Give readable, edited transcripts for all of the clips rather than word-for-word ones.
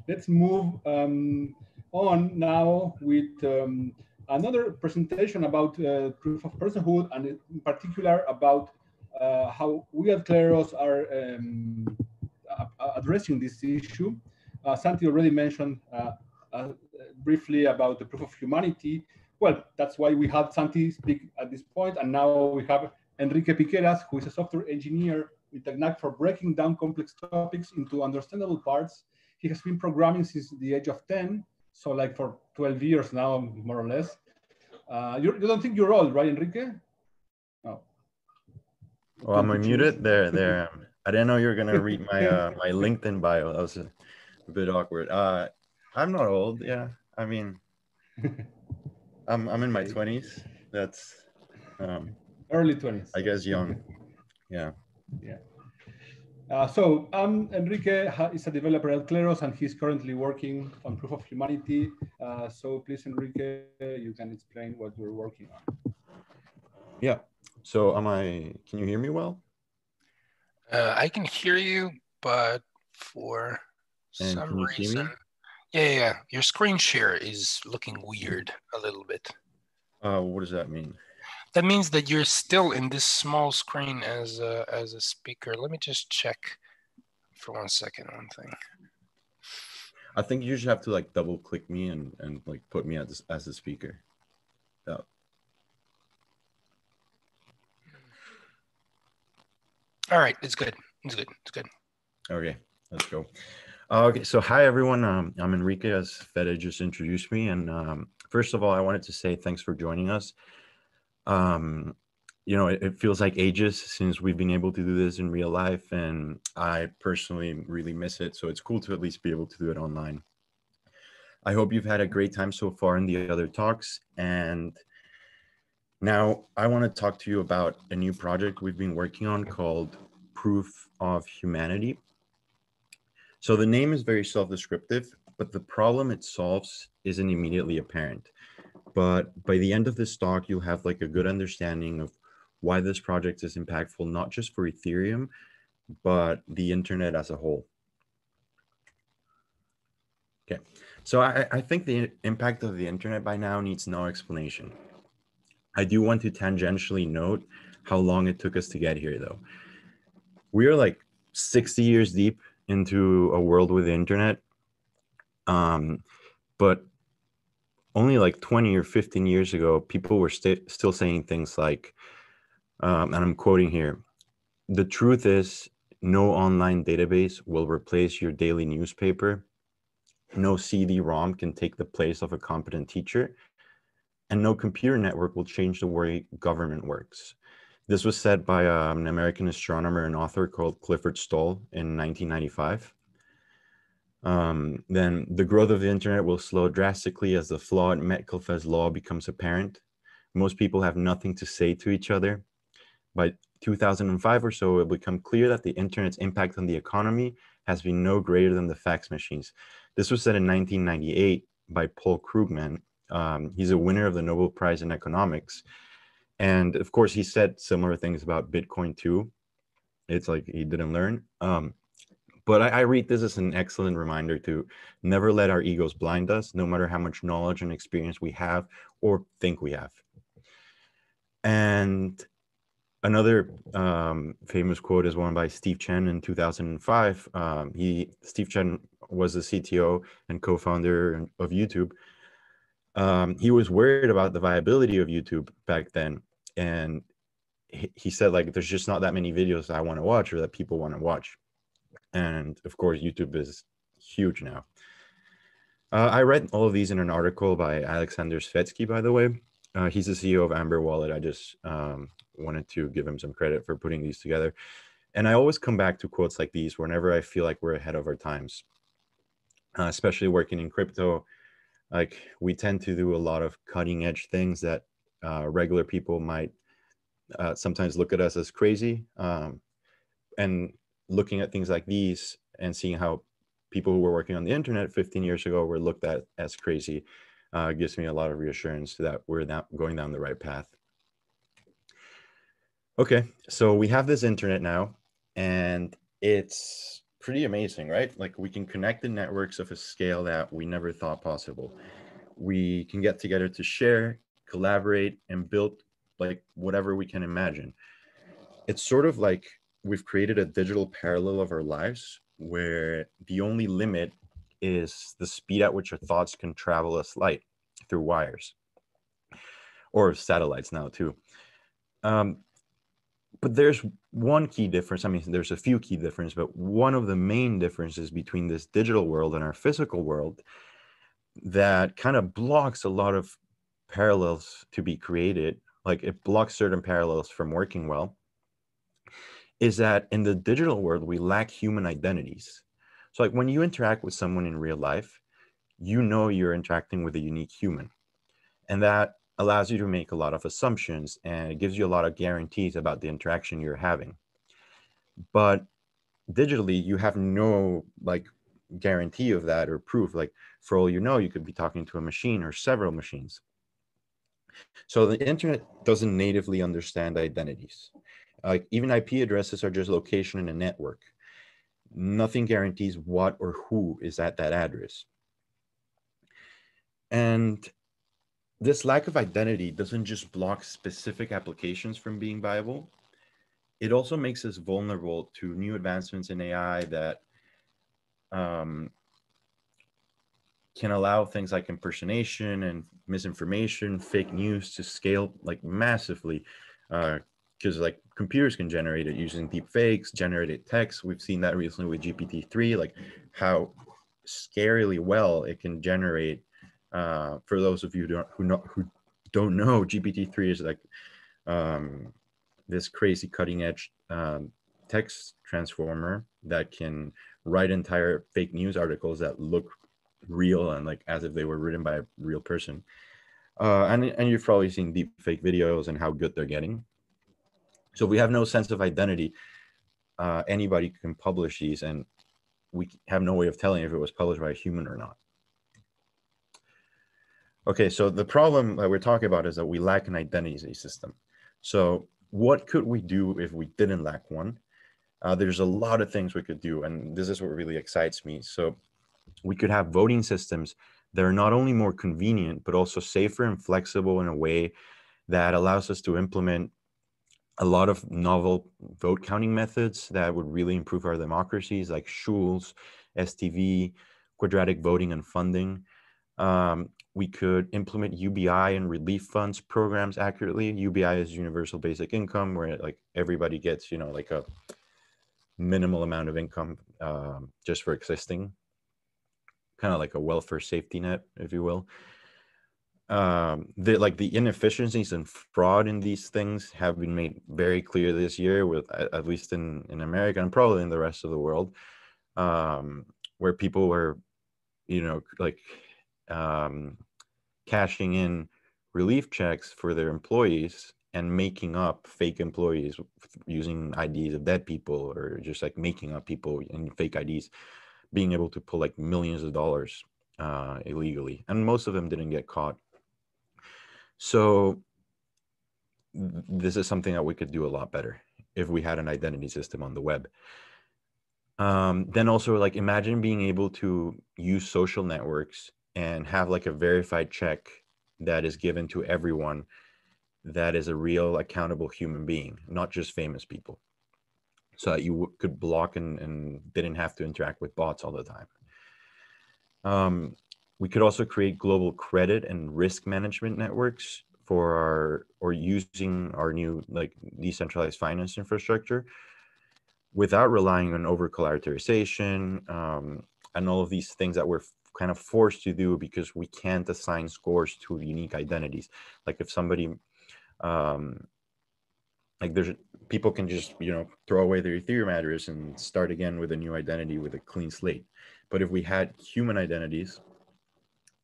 let's move on now with another presentation about proof of personhood, and in particular about how we at Kleros are addressing this issue. Santi already mentioned briefly about the proof of humanity. Well, that's why we had Santi speak at this point, and now we have Enrique Piqueras, who is a software engineer with a knack for breaking down complex topics into understandable parts. He has been programming since the age of 10, so like for 12 years now, more or less. You don't think you're old, right, Enrique? No. Oh, I'm muted there. I didn't know you were gonna read my my LinkedIn bio. That was a bit awkward. I'm not old. Yeah, I mean, I'm in my 20s. That's early 20s. I guess young. Yeah. Yeah. So Enrique is a developer at Kleros, and he's currently working on proof of humanity. So please, Enrique, you can explain what we're working on. Yeah. So can you hear me well? I can hear you, but for some reason, yeah. Your screen share is looking weird a little bit. What does that mean? That means that you're still in this small screen as a speaker. Let me just check for 1 second, one thing. I think you just have to like double click me and like put me as a speaker. Yeah. All right, it's good. It's good. Okay, let's go. Okay, so hi everyone. I'm Enrique, as Fede just introduced me, and first of all, I wanted to say thanks for joining us. You know, it feels like ages since we've been able to do this in real life, and I personally really miss it. So it's cool to at least be able to do it online. I hope you've had a great time so far in the other talks, and now I want to talk to you about a new project we've been working on called Proof of Humanity. So the name is very self-descriptive, but the problem it solves isn't immediately apparent. But by the end of this talk, you'll have like a good understanding of why this project is impactful, not just for Ethereum, but the internet as a whole. Okay, so I think the impact of the internet by now needs no explanation. I do want to tangentially note how long it took us to get here, though. We are like 60 years deep into a world with the internet, but only like 20 or 15 years ago, people were still saying things like, and I'm quoting here, "The truth is, no online database will replace your daily newspaper. No CD-ROM can take the place of a competent teacher. And no computer network will change the way government works." This was said by an American astronomer and author called Clifford Stoll in 1995. Then the growth of the internet will slow drastically as the flaw in Metcalfe's law becomes apparent. Most people have nothing to say to each other. By 2005 or so, it will become clear that the internet's impact on the economy has been no greater than the fax machines. This was said in 1998 by Paul Krugman. He's a winner of the Nobel Prize in Economics. And of course, he said similar things about Bitcoin too. It's like he didn't learn. But I read this as an excellent reminder to never let our egos blind us, no matter how much knowledge and experience we have or think we have. And another famous quote is one by Steve Chen in 2005. Steve Chen was the CTO and co-founder of YouTube. He was worried about the viability of YouTube back then. And he said, like, there's just not that many videos I want to watch or that people want to watch. And of course, YouTube is huge now. I read all of these in an article by Alexander Svetsky, by the way. He's the CEO of Amber Wallet. I just wanted to give him some credit for putting these together. And I always come back to quotes like these whenever I feel like we're ahead of our times, especially working in crypto. Like, we tend to do a lot of cutting edge things that regular people might sometimes look at us as crazy. And looking at things like these and seeing how people who were working on the internet 15 years ago were looked at as crazy gives me a lot of reassurance that we're going down the right path. Okay, so we have this internet now, and it's pretty amazing, right? Like we can connect the networks of a scale that we never thought possible. We can get together to share, collaborate, and build like whatever we can imagine. It's sort of like we've created a digital parallel of our lives where the only limit is the speed at which our thoughts can travel as light through wires or satellites now too. But there's one key difference. I mean, there's a few key differences, but one of the main differences between this digital world and our physical world that kind of blocks a lot of parallels to be created, like it blocks certain parallels from working well, is that in the digital world, we lack human identities. So like when you interact with someone in real life, you know you're interacting with a unique human. And that allows you to make a lot of assumptions and it gives you a lot of guarantees about the interaction you're having. But digitally, you have no like guarantee of that or proof. Like for all you know, you could be talking to a machine or several machines. So the internet doesn't natively understand identities. Like even IP addresses are just location in a network. Nothing guarantees what or who is at that address. And this lack of identity doesn't just block specific applications from being viable. It also makes us vulnerable to new advancements in AI that can allow things like impersonation and misinformation, fake news to scale like massively. Because like computers can generate it using deep fakes, generated text. We've seen that recently with GPT-3, like how scarily well it can generate. For those of you who don't know, GPT-3 is like this crazy cutting edge text transformer that can write entire fake news articles that look real and like as if they were written by a real person. And you've probably seen deep fake videos and how good they're getting. So if we have no sense of identity, anybody can publish these and we have no way of telling if it was published by a human or not. Okay, so the problem that we're talking about is that we lack an identity system. So what could we do if we didn't lack one? There's a lot of things we could do, and this is what really excites me. So we could have voting systems that are not only more convenient, but also safer and flexible in a way that allows us to implement a lot of novel vote counting methods that would really improve our democracies, like Schools, STV, quadratic voting and funding. We could implement UBI and relief funds programs accurately. UBI is universal basic income, where like everybody gets, you know, like a minimal amount of income just for existing, kind of like a welfare safety net, if you will. The inefficiencies and fraud in these things have been made very clear this year, with at least in America and probably in the rest of the world, where people were, you know, like cashing in relief checks for their employees and making up fake employees using IDs of dead people, or just like making up people in fake IDs, being able to pull like millions of dollars illegally. And most of them didn't get caught. So this is something that we could do a lot better if we had an identity system on the web. Then also, like, imagine being able to use social networks and have like a verified check that is given to everyone that is a real accountable human being, not just famous people, so that you could block and didn't have to interact with bots all the time. We could also create global credit and risk management networks for using our new like decentralized finance infrastructure without relying on over collateralization and all of these things that we're kind of forced to do because we can't assign scores to unique identities. Like if somebody like there's people can just, you know, throw away their Ethereum address and start again with a new identity with a clean slate. But if we had human identities,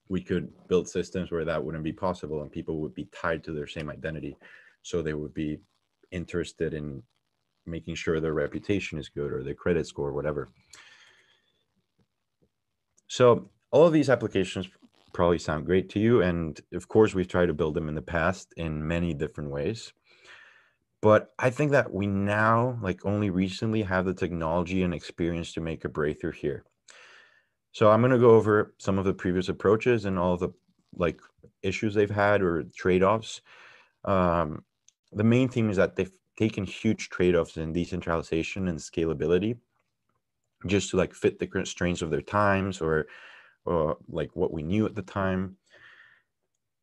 we could build systems where that wouldn't be possible and people would be tied to their same identity. So they would be interested in making sure their reputation is good or their credit score, whatever. So all of these applications probably sound great to you. And of course, we've tried to build them in the past in many different ways. But I think that we now, like only recently, have the technology and experience to make a breakthrough here. So I'm going to go over some of the previous approaches and all the like issues they've had or trade-offs. The main theme is that they've taken huge trade-offs in decentralization and scalability just to like fit the constraints of their times or like what we knew at the time.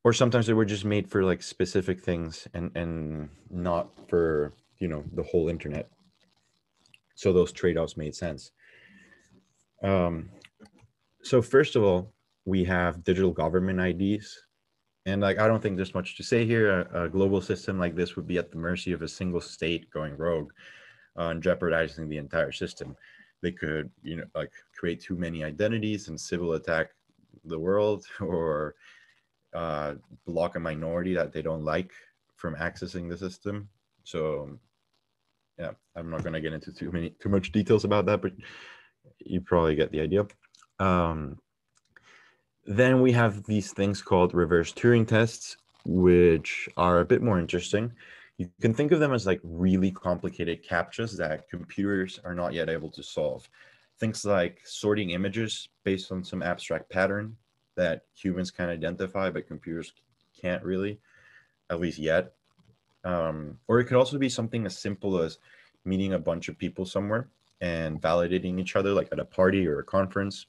Or sometimes they were just made for like specific things and not for, you know, the whole internet. So those trade-offs made sense. So first of all, we have digital government IDs. And like, I don't think there's much to say here. A global system like this would be at the mercy of a single state going rogue and jeopardizing the entire system. They could, you know, like create too many identities and civil attack the world, or block a minority that they don't like from accessing the system. So yeah, I'm not going to get into too much details about that, but you probably get the idea. Then we have these things called reverse Turing tests, which are a bit more interesting. You can think of them as like really complicated captchas that computers are not yet able to solve. Things like sorting images based on some abstract pattern that humans can identify, but computers can't really, at least yet. Or it could also be something as simple as meeting a bunch of people somewhere and validating each other, like at a party or a conference.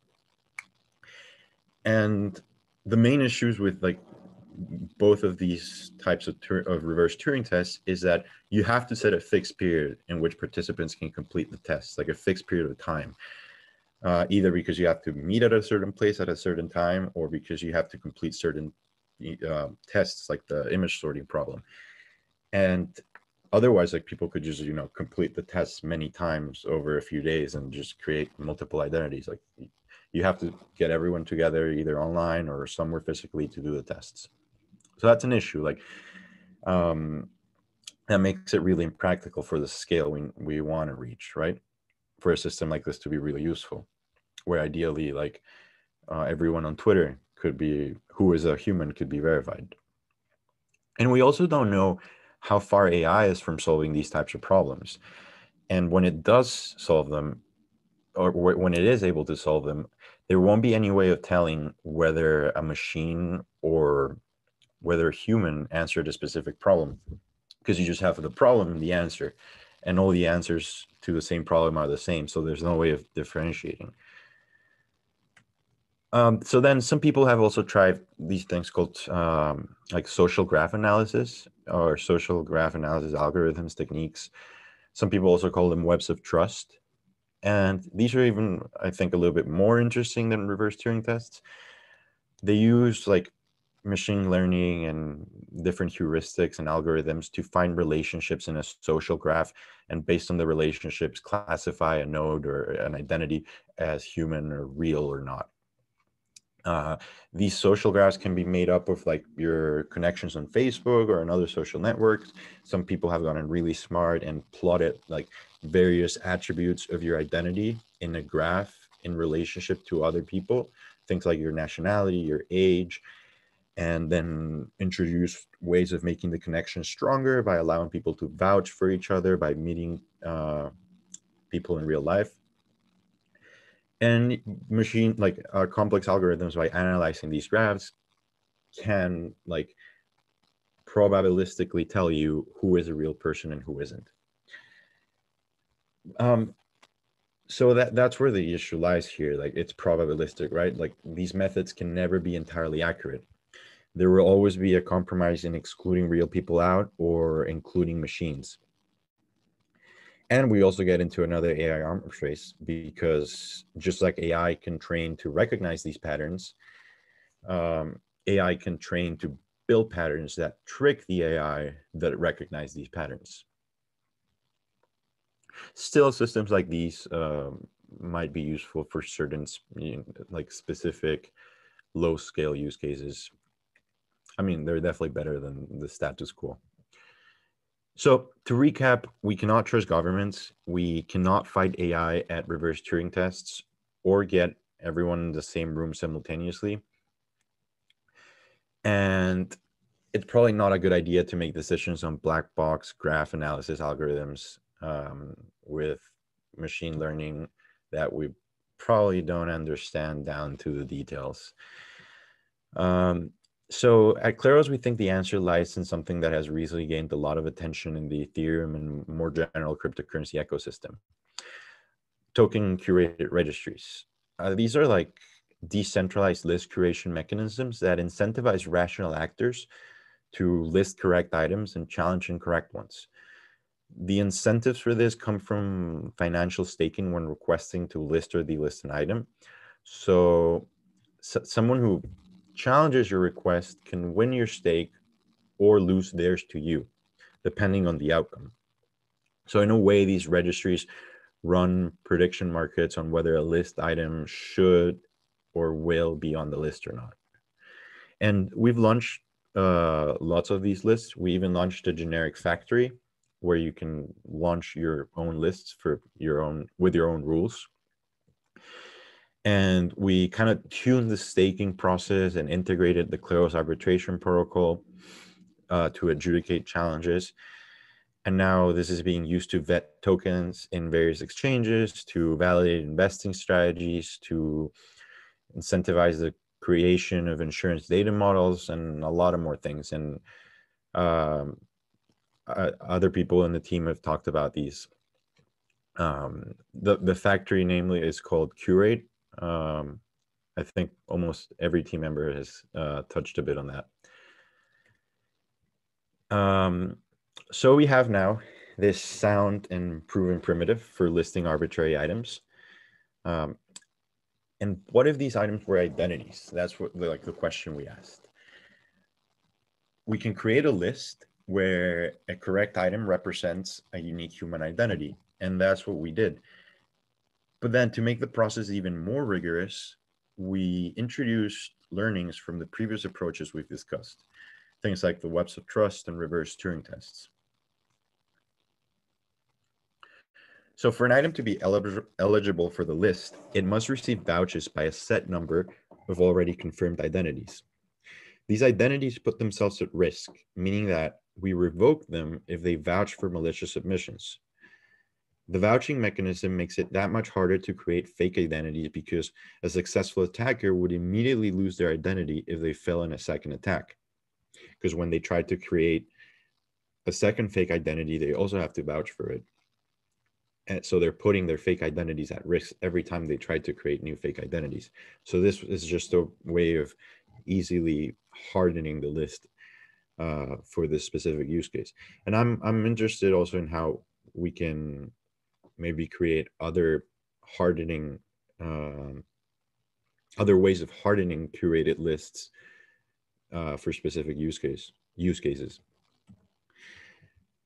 And the main issues with like both of these types of reverse Turing tests is that you have to set a fixed period in which participants can complete the test, like a fixed period of time, either because you have to meet at a certain place at a certain time, or because you have to complete certain tests, like the image sorting problem. And otherwise, like people could just, you know, complete the tests many times over a few days and just create multiple identities. Like you have to get everyone together either online or somewhere physically to do the tests. So that's an issue. Like that makes it really impractical for the scale we want to reach, right? For a system like this to be really useful, where ideally like everyone on Twitter could be, who is a human, could be verified. And we also don't know how far AI is from solving these types of problems. And when it does solve them, or when it is able to solve them, there won't be any way of telling whether a machine or whether a human answered a specific problem, because you just have the problem and the answer, and all the answers to the same problem are the same. So there's no way of differentiating. So then some people have also tried these things called like social graph analysis or social graph analysis algorithms, techniques. Some people also call them webs of trust. And these are even, I think, a little bit more interesting than reverse Turing tests. They use like machine learning and different heuristics and algorithms to find relationships in a social graph, and based on the relationships, classify a node or an identity as human or real or not. These social graphs can be made up of like your connections on Facebook or on other social networks. Some people have gotten really smart and plotted like various attributes of your identity in a graph in relationship to other people, things like your nationality, your age, and then introduce ways of making the connection stronger by allowing people to vouch for each other by meeting people in real life. And machine like complex algorithms, by analyzing these graphs, can like probabilistically tell you who is a real person and who isn't. So that's where the issue lies here. Like it's probabilistic, right? Like these methods can never be entirely accurate. There will always be a compromise in excluding real people out or including machines. And we also get into another AI arms race, because just like AI can train to recognize these patterns, AI can train to build patterns that trick the AI that recognize these patterns. Still, systems like these might be useful for certain, like specific low-scale use cases. I mean, they're definitely better than the status quo. So to recap, we cannot trust governments. We cannot fight AI at reverse Turing tests or get everyone in the same room simultaneously. And it's probably not a good idea to make decisions on black box graph analysis algorithms with machine learning that we probably don't understand down to the details. So at Kleros, we think the answer lies in something that has recently gained a lot of attention in the Ethereum and more general cryptocurrency ecosystem: token curated registries. These are like decentralized list curation mechanisms that incentivize rational actors to list correct items and challenge incorrect ones. The incentives for this come from financial staking when requesting to list or delist an item. So someone who challenges your request can win your stake or lose theirs to you, depending on the outcome. So in a way, these registries run prediction markets on whether a list item should or will be on the list or not. And we've launched lots of these lists. We even launched a generic factory where you can launch your own lists for your own with your own rules. And we kind of tuned the staking process and integrated the Kleros arbitration protocol to adjudicate challenges. And now this is being used to vet tokens in various exchanges, to validate investing strategies, to incentivize the creation of insurance data models, and a lot of more things. And other people in the team have talked about these. The factory, namely, is called Curated. I think almost every team member has touched a bit on that. So we have now this sound and proven primitive for listing arbitrary items. And what if these items were identities? That's what the question we asked. We can create a list where a correct item represents a unique human identity. And that's what we did. But then to make the process even more rigorous, we introduced learnings from the previous approaches we've discussed. Things like the webs of trust and reverse Turing tests. So for an item to be eligible for the list, it must receive vouchers by a set number of already confirmed identities. These identities put themselves at risk, meaning that we revoke them if they vouch for malicious submissions. The vouching mechanism makes it that much harder to create fake identities because a successful attacker would immediately lose their identity if they fell in a second attack. Because when they try to create a second fake identity, they also have to vouch for it. And so they're putting their fake identities at risk every time they try to create new fake identities. So this is just a way of easily hardening the list for this specific use case. And I'm interested also in how we can maybe create other hardening, other ways of hardening curated lists for specific use cases.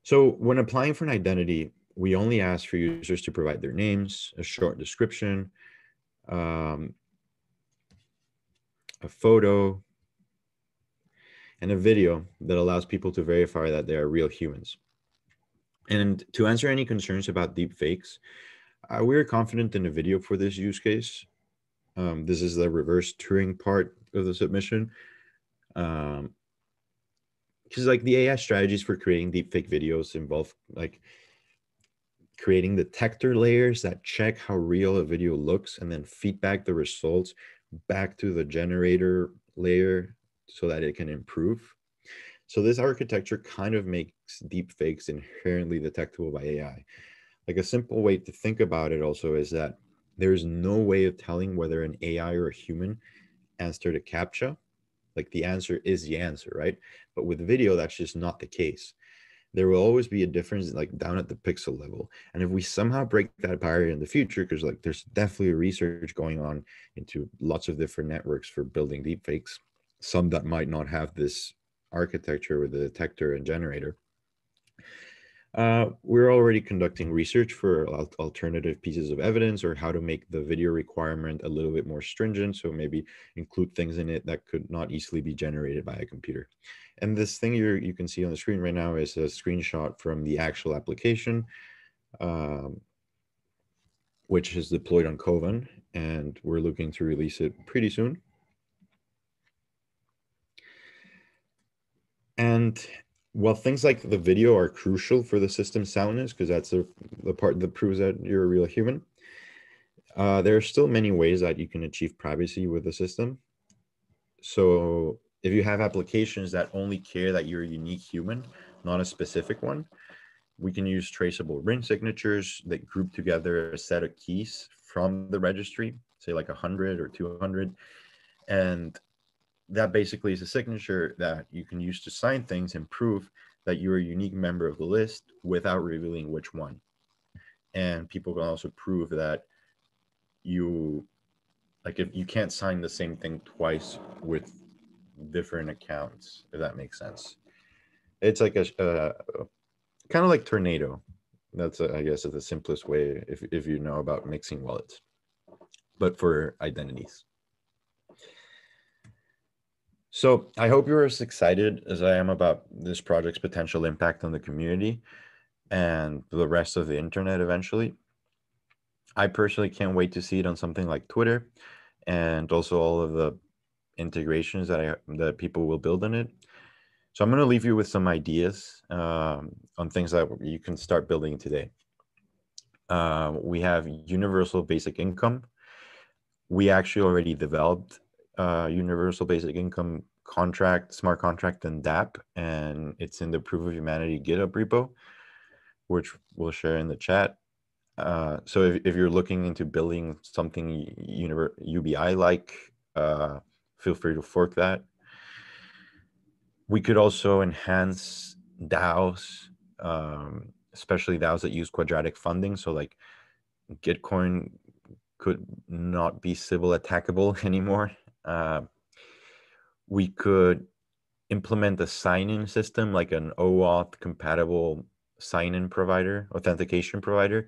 So when applying for an identity, we only ask for users to provide their names, a short description, a photo, and a video that allows people to verify that they are real humans. And to answer any concerns about deep fakes, we're confident in a video for this use case. This is the reverse Turing part of the submission. Because like the AI strategies for creating deepfake videos involve like creating detector layers that check how real a video looks and then feedback the results back to the generator layer so that it can improve. So this architecture kind of makes deepfakes inherently detectable by AI. Like a simple way to think about it also is that there's no way of telling whether an AI or a human answered a CAPTCHA. Like the answer is the answer, right? But with video, that's just not the case. There will always be a difference like down at the pixel level. And if we somehow break that barrier in the future, because like there's definitely research going on into lots of different networks for building deepfakes, some that might not have this architecture with the detector and generator. We're already conducting research for alternative pieces of evidence or how to make the video requirement a little bit more stringent. So maybe include things in it that could not easily be generated by a computer. And this thing you can see on the screen right now is a screenshot from the actual application, which is deployed on Kovan, and we're looking to release it pretty soon. And while things like the video are crucial for the system's soundness, because that's the part that proves that you're a real human, there are still many ways that you can achieve privacy with the system. So if you have applications that only care that you're a unique human, not a specific one, we can use traceable ring signatures that group together a set of keys from the registry, say like 100 or 200. And that basically is a signature that you can use to sign things and prove that you're a unique member of the list without revealing which one. And people can also prove that you, like, if you can't sign the same thing twice with different accounts, if that makes sense. It's like a kind of like Tornado. That's I guess is the simplest way if you know about mixing wallets, but for identities. So I hope you're as excited as I am about this project's potential impact on the community and the rest of the internet eventually. I personally can't wait to see it on something like Twitter and also all of the integrations that people will build in it. So I'm going to leave you with some ideas on things that you can start building today. We have universal basic income. We actually already developed universal basic income contract, smart contract, and DApp, and it's in the Proof of Humanity GitHub repo, which we'll share in the chat. So if you're looking into building something UBI-like, feel free to fork that. We could also enhance DAOs, especially DAOs that use quadratic funding. So like Gitcoin could not be Sybil attackable anymore. We could implement a sign-in system like an OAuth compatible sign-in provider, authentication provider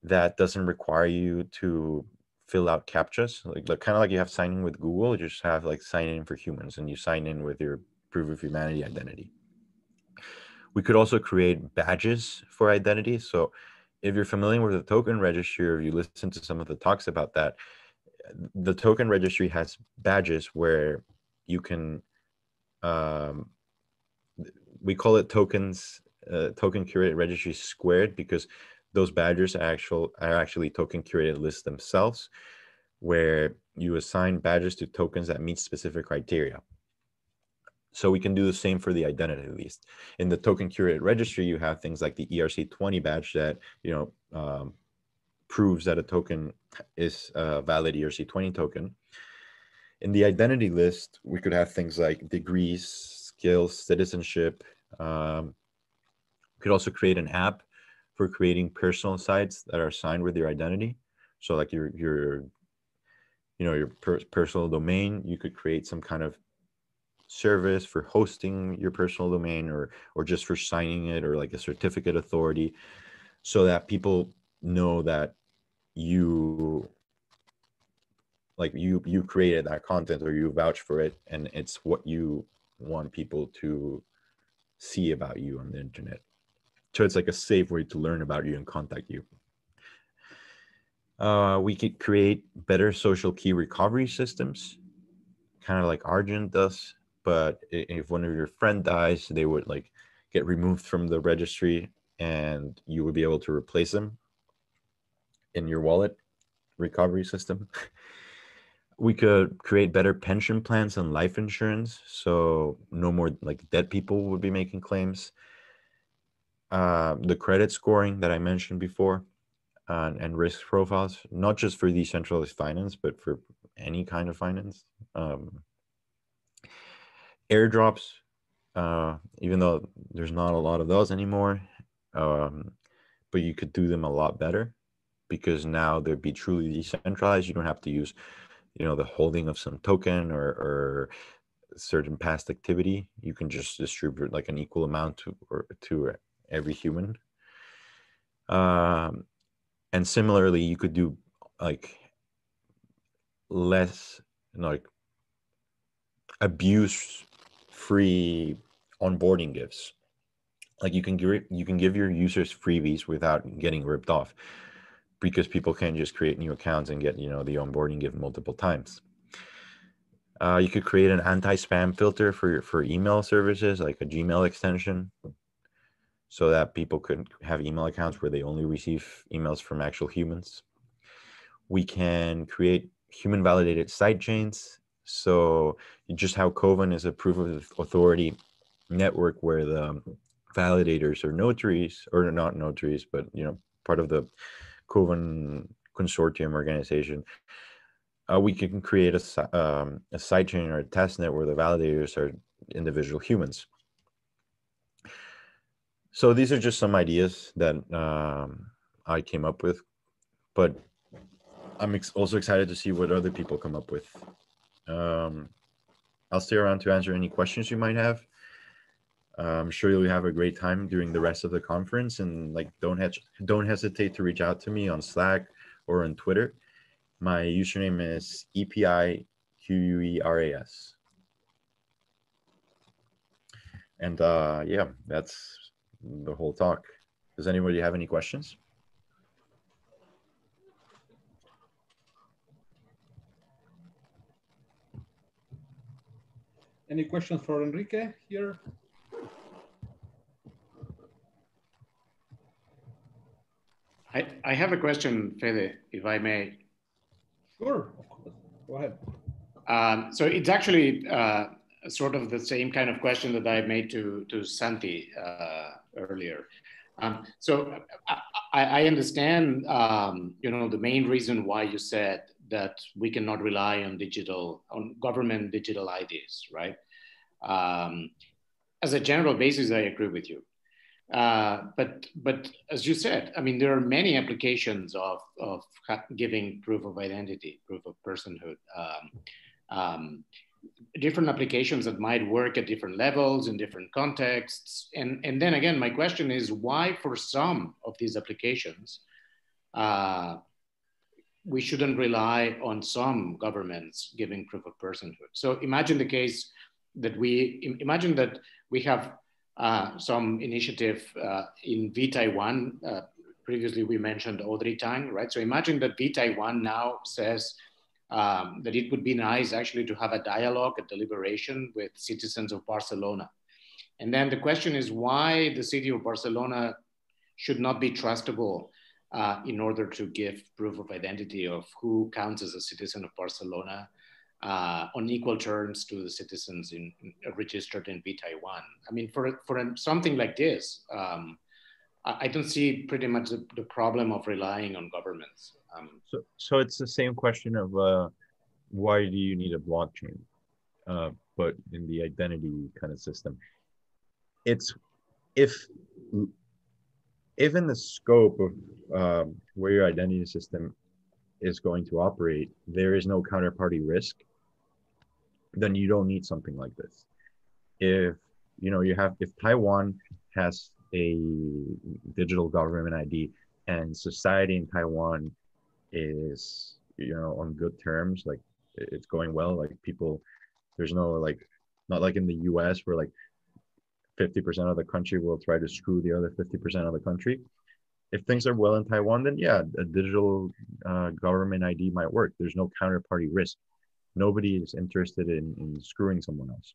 that doesn't require you to fill out CAPTCHAs. Like kind of like you have sign in with Google, you just have like sign in for humans and you sign in with your Proof of Humanity identity. We could also create badges for identity. So if you're familiar with the token registry, or if you listen to some of the talks about that, the token registry has badges where you can, we call it tokens, token curated registry squared, because those badges are actually token curated lists themselves, where you assign badges to tokens that meet specific criteria. So we can do the same for the identity list. In the token curated registry, you have things like the ERC20 badge that, proves that a token is a valid ERC20 token. In the identity list, we could have things like degrees, skills, citizenship. We could also create an app for creating personal sites that are signed with your identity. So like your personal domain, you could create some kind of service for hosting your personal domain or just for signing it, or like a certificate authority, so that people know that you created that content, or you vouch for it, and it's what you want people to see about you on the internet. So it's like a safe way to learn about you and contact you. We could create better social key recovery systems, kind of like Argent does. But if one of your friend dies, they would like get removed from the registry, and you would be able to replace them in your wallet recovery system. We could create better pension plans and life insurance, so no more like dead people would be making claims. The credit scoring that I mentioned before, and risk profiles, not just for decentralized finance, but for any kind of finance. Airdrops, even though there's not a lot of those anymore, but you could do them a lot better, because now they'd be truly decentralized. You don't have to use, the holding of some token or certain past activity. You can just distribute like an equal amount to every human. And similarly, you could do like less like abuse-free onboarding gifts. Like you can give your users freebies without getting ripped off, because people can just create new accounts and get the onboarding gift multiple times. You could create an anti-spam filter for email services, like a Gmail extension, so that people could have email accounts where they only receive emails from actual humans. We can create human validated side chains. So just how Coven is a proof of authority network where the validators are notaries, or not notaries, but part of the Coven consortium organization. We can create a sidechain or a testnet where the validators are individual humans. So these are just some ideas that I came up with, but I'm also excited to see what other people come up with. I'll stay around to answer any questions you might have. I'm sure you'll have a great time during the rest of the conference, and don't hesitate to reach out to me on Slack or on Twitter. My username is EPIQUERAS. And yeah, that's the whole talk. Does anybody have any questions? Any questions for Enrique here? I have a question, Fede, if I may. Sure, of course. Go ahead. So it's actually sort of the same kind of question that I made to Santi earlier. So I understand, the main reason why you said that we cannot rely on government digital IDs, right? As a general basis, I agree with you. But as you said, I mean, there are many applications of giving proof of identity, proof of personhood, different applications that might work at different levels in different contexts. And then again, my question is why for some of these applications, we shouldn't rely on some governments giving proof of personhood. So imagine the case that we have some initiative in vTaiwan. Previously, we mentioned Audrey Tang, right? So imagine that vTaiwan now says that it would be nice actually to have a dialogue, a deliberation with citizens of Barcelona. And then the question is why the city of Barcelona should not be trustable in order to give proof of identity of who counts as a citizen of Barcelona on equal terms to the citizens registered in vTaiwan. I mean, for something like this, I don't see pretty much the problem of relying on governments. So it's the same question of why do you need a blockchain, but in the identity kind of system. It's if in the scope of where your identity system is going to operate, there is no counterparty risk, then you don't need something like this. If Taiwan has a digital government ID and society in Taiwan is on good terms, like it's going well, like people, there's no not like in the US where like 50% of the country will try to screw the other 50% of the country. If things are well in Taiwan, then yeah, a digital government ID might work. There's no counterparty risk. Nobody is interested in screwing someone else.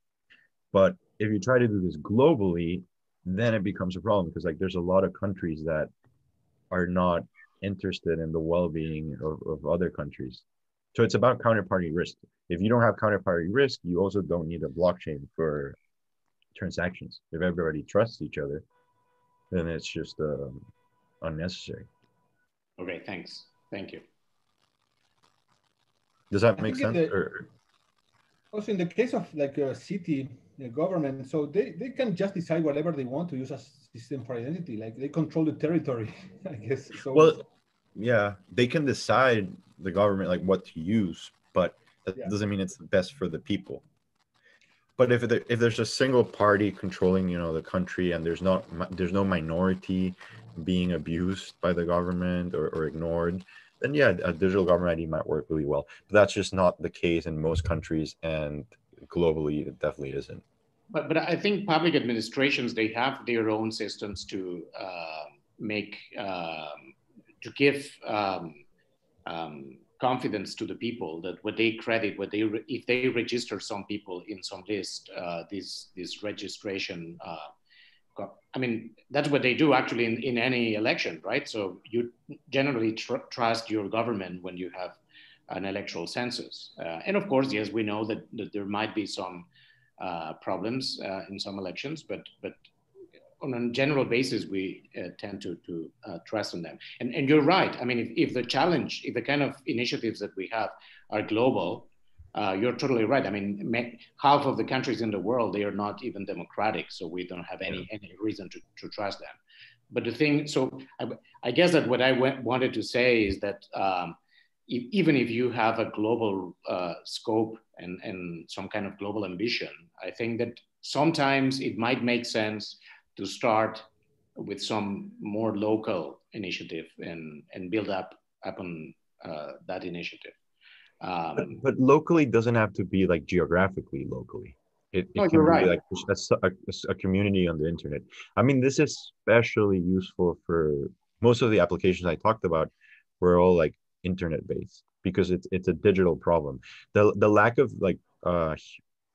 But if you try to do this globally, then it becomes a problem because there's a lot of countries that are not interested in the well-being of other countries. So it's about counterparty risk. If you don't have counterparty risk, you also don't need a blockchain for transactions. If everybody trusts each other, then it's just unnecessary. Okay, thanks. Thank you. Does that make sense? Also, in the case of a city, the government, so they can just decide whatever they want to use as system for identity. Like they control the territory, I guess. So well, yeah, they can decide, the government, what to use, but that doesn't mean it's the best for the people. But if there's a single party controlling, the country, and there's no minority being abused by the government or ignored, then yeah, a digital government ID might work really well. But that's just not the case in most countries, and globally, it definitely isn't. But I think public administrations, they have their own systems to give confidence to the people that what they credit, if they register some people in some list, this registration. I mean, that's what they do actually in any election, right? So you generally trust your government when you have an electoral census. And of course, yes, we know that there might be some problems in some elections, but on a general basis, we tend to trust in them. And you're right. I mean, if the challenge, if the kind of initiatives that we have are global, you're totally right. I mean, half of the countries in the world, they are not even democratic, so we don't have any reason to trust them. But the thing, so I guess that what I wanted to say is that even if you have a global scope and some kind of global ambition, I think that sometimes it might make sense to start with some more local initiative and build up upon that initiative. But locally doesn't have to be like geographically locally. It can be like a community on the internet. I mean, this is especially useful for most of the applications I talked about were all like internet based because it's a digital problem. The lack of like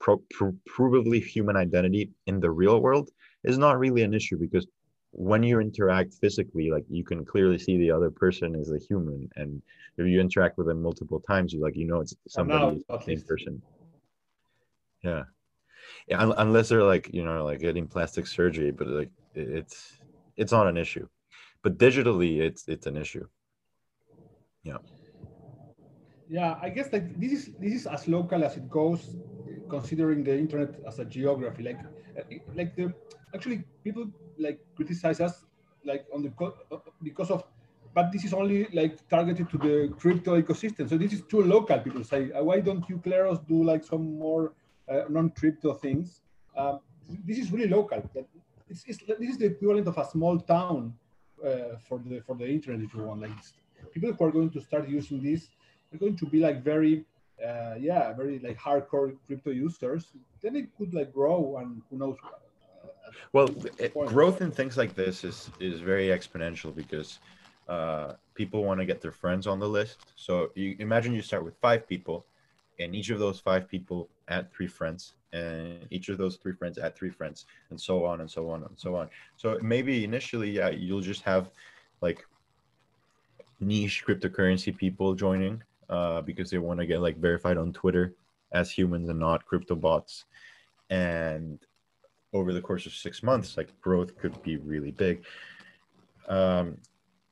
provably human identity in the real world is not really an issue because when you interact physically, like you can clearly see the other person is a human, and if you interact with them multiple times, it's somebody, the same person. Yeah, unless they're like like getting plastic surgery, but like it's not an issue. But digitally, it's an issue. Yeah. Yeah, I guess like this is as local as it goes, considering the internet as a geography. Actually people like criticize us like on the because of, but this is only like targeted to the crypto ecosystem. So this is too local. People say, why don't you Kleros do like some more non-crypto things? This is really local. This is the equivalent of a small town for the internet, if you want. Like people who are going to start using this are going to be like very like hardcore crypto users. Then it could like grow, and who knows. Well, growth in things like this is very exponential because people want to get their friends on the list. So you imagine you start with 5 people, and each of those 5 people add 3 friends, and each of those 3 friends add 3 friends, and so on and so on and so on. So maybe initially, you'll just have like niche cryptocurrency people joining because they want to get like verified on Twitter as humans and not crypto bots. And over the course of 6 months, like growth could be really big. And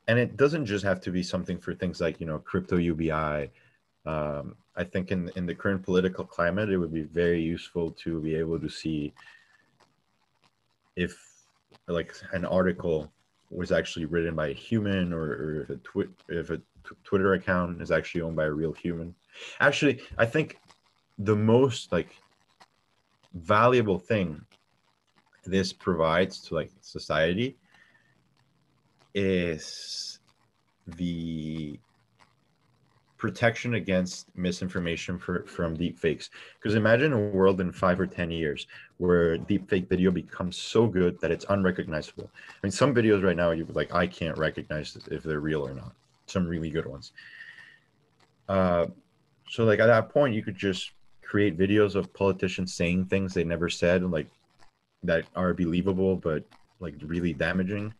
it doesn't just have to be something for things like, crypto UBI. I think in the current political climate, it would be very useful to be able to see if like an article was actually written by a human or if a Twitter account is actually owned by a real human. Actually, I think the most like valuable thing this provides to like society is the protection against misinformation from deep fakes. Because imagine a world in 5 or 10 years where deep fake video becomes so good that it's unrecognizable. I mean, some videos right now, you're like, I can't recognize if they're real or not. Some really good ones. So like at that point, you could just create videos of politicians saying things they never said, like that are believable, but like really damaging.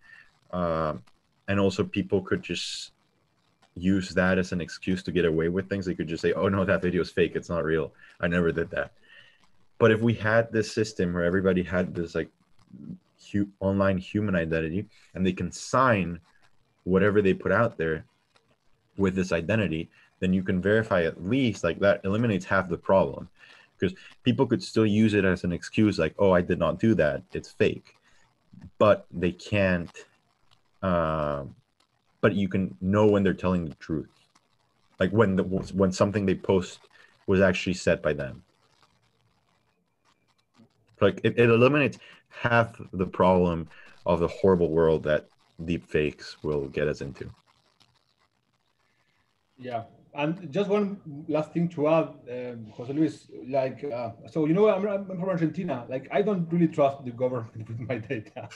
And also people could just use that as an excuse to get away with things. They could just say, oh no, that video is fake. It's not real. I never did that. But if we had this system where everybody had this like online human identity and they can sign whatever they put out there with this identity, then you can verify at least like that eliminates half the problem. Because people could still use it as an excuse like, oh, I did not do that. It's fake. But they can't, but you can know when they're telling the truth. Like when something they post was actually said by them. Like it eliminates half the problem of the horrible world that deep fakes will get us into. Yeah. And just one last thing to add, Jose Luis, like, so, I'm from Argentina. Like, I don't really trust the government with my data.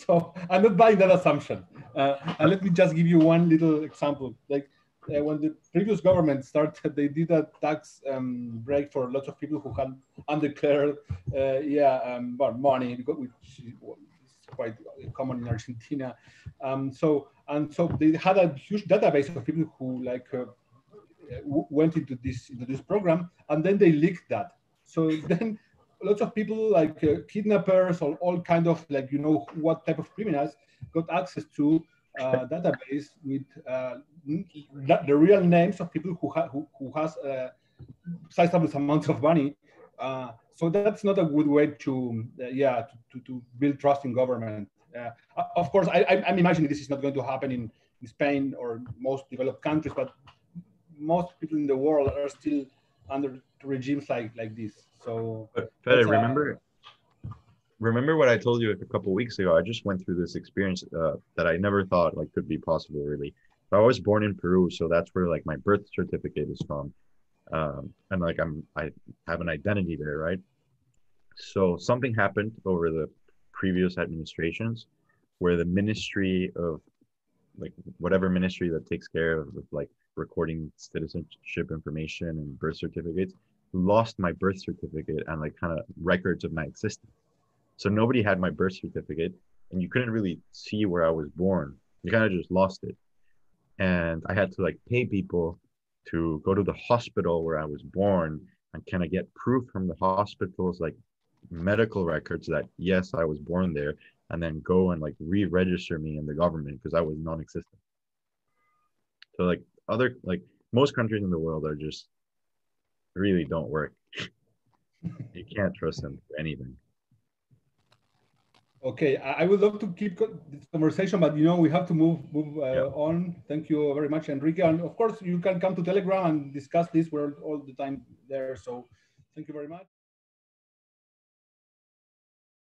so I'm not buying that assumption. And let me just give you one little example. Like, when the previous government started, they did a tax break for lots of people who had undeclared, money, which is quite common in Argentina. So they had a huge database of people who went into this program, and then they leaked that. So then lots of people like kidnappers or all kind of what type of criminals got access to database with the real names of people who has sizable amounts of money. So that's not a good way to build trust in government. Of course, I'm imagining this is not going to happen in Spain or most developed countries, but most people in the world are still under regimes like this. So, Fede, remember what I told you a couple of weeks ago? I just went through this experience that I never thought could be possible, really. I was born in Peru, so that's where my birth certificate is from, and I have an identity there, right? So something happened over the previous administrations, where the ministry of whatever ministry that takes care of recording citizenship information and birth certificates lost my birth certificate and kind of records of my existence. So nobody had my birth certificate, and you couldn't really see where I was born. You kind of just lost it. And I had to pay people to go to the hospital where I was born and kind of get proof from the hospital's medical records that yes, I was born there, and then go and re-register me in the government because I was non-existent. So most countries in the world are just really don't work. You can't trust them for anything. Okay, I would love to keep this conversation, but we have to move on. Thank you very much, Enrique. And of course, you can come to Telegram and discuss this. We're all the time there. So thank you very much.